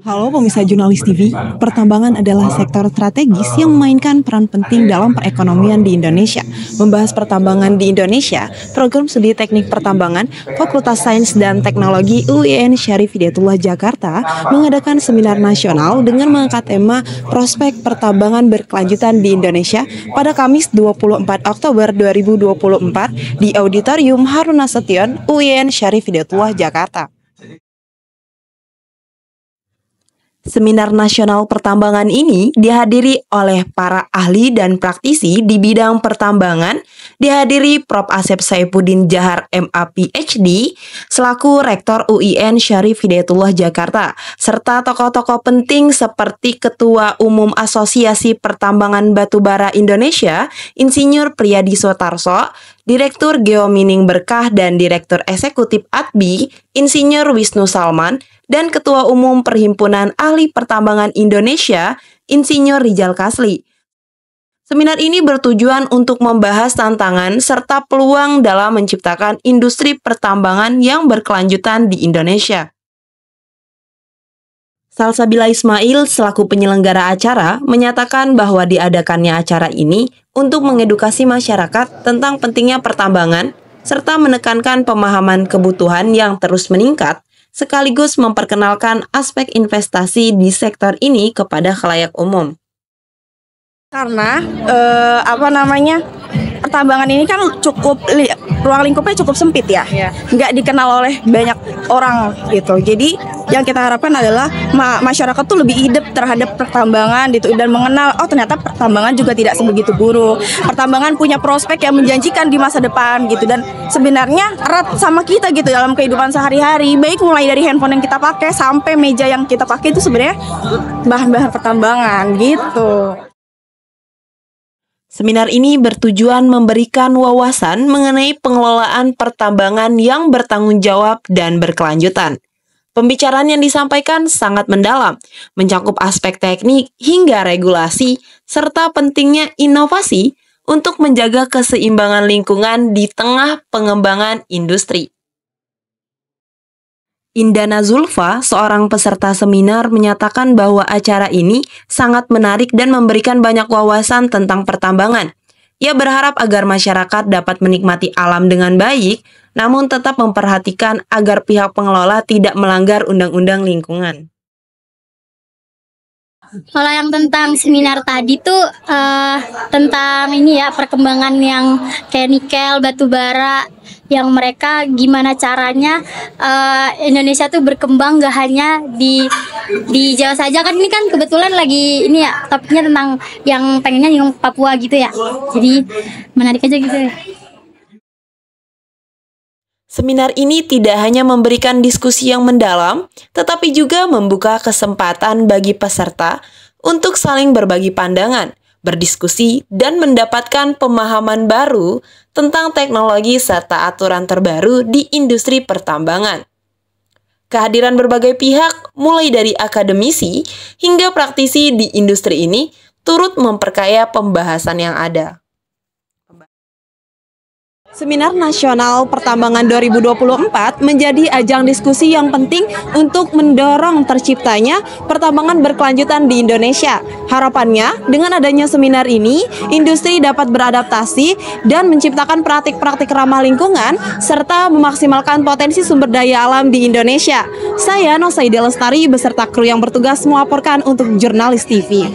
Halo pemirsa Jurnalis TV, pertambangan adalah sektor strategis yang memainkan peran penting dalam perekonomian di Indonesia. Membahas pertambangan di Indonesia, program studi teknik pertambangan, Fakultas Sains dan Teknologi UIN Syarif Hidayatullah Jakarta mengadakan seminar nasional dengan mengangkat tema prospek pertambangan berkelanjutan di Indonesia pada Kamis 24 Oktober 2024 di Auditorium Harun Nasution UIN Syarif Hidayatullah Jakarta. Seminar nasional pertambangan ini dihadiri oleh para ahli dan praktisi di bidang pertambangan, dihadiri Prof. Asep Saifuddin Jahar MA PhD, selaku Rektor UIN Syarif Hidayatullah Jakarta, serta tokoh-tokoh penting seperti Ketua Umum Asosiasi Pertambangan Batubara Indonesia, Insinyur Priyadi Sutarso, Direktur Geomining Berkah dan Direktur Eksekutif ADBI, Insinyur Wisnu Salman, dan Ketua Umum Perhimpunan Ahli Pertambangan Indonesia, Insinyur Rijal Kasli. Seminar ini bertujuan untuk membahas tantangan serta peluang dalam menciptakan industri pertambangan yang berkelanjutan di Indonesia. Salsabila Ismail selaku penyelenggara acara menyatakan bahwa diadakannya acara ini untuk mengedukasi masyarakat tentang pentingnya pertambangan serta menekankan pemahaman kebutuhan yang terus meningkat, sekaligus memperkenalkan aspek investasi di sektor ini kepada khalayak umum. Karena pertambangan ini kan ruang lingkupnya cukup sempit ya, nggak dikenal oleh banyak orang gitu. Jadi yang kita harapkan adalah masyarakat tuh lebih hidup terhadap pertambangan gitu dan mengenal ternyata pertambangan juga tidak sebegitu buruk. Pertambangan punya prospek yang menjanjikan di masa depan gitu, dan sebenarnya erat sama kita gitu dalam kehidupan sehari-hari. Baik mulai dari handphone yang kita pakai sampai meja yang kita pakai itu sebenarnya bahan-bahan pertambangan gitu. Seminar ini bertujuan memberikan wawasan mengenai pengelolaan pertambangan yang bertanggung jawab dan berkelanjutan. Pembicaraan yang disampaikan sangat mendalam, mencakup aspek teknik hingga regulasi, serta pentingnya inovasi untuk menjaga keseimbangan lingkungan di tengah pengembangan industri. Indana Zulfa, seorang peserta seminar, menyatakan bahwa acara ini sangat menarik dan memberikan banyak wawasan tentang pertambangan. Ia berharap agar masyarakat dapat menikmati alam dengan baik, namun tetap memperhatikan agar pihak pengelola tidak melanggar undang-undang lingkungan. Kalau yang tentang seminar tadi tuh tentang ini ya, perkembangan yang kayak nikel, batu bara, yang mereka gimana caranya Indonesia tuh berkembang gak hanya di Jawa saja, kan ini kan kebetulan lagi ini ya topiknya tentang yang pengennya yang Papua gitu ya, jadi menarik aja gitu ya. Seminar ini tidak hanya memberikan diskusi yang mendalam, tetapi juga membuka kesempatan bagi peserta untuk saling berbagi pandangan, berdiskusi, dan mendapatkan pemahaman baru tentang teknologi serta aturan terbaru di industri pertambangan. Kehadiran berbagai pihak, mulai dari akademisi hingga praktisi di industri ini, turut memperkaya pembahasan yang ada. Seminar Nasional Pertambangan 2024 menjadi ajang diskusi yang penting untuk mendorong terciptanya pertambangan berkelanjutan di Indonesia. Harapannya, dengan adanya seminar ini, industri dapat beradaptasi dan menciptakan praktik-praktik ramah lingkungan, serta memaksimalkan potensi sumber daya alam di Indonesia. Saya Nosaide Lestari beserta kru yang bertugas melaporkan untuk Jurnalis TV.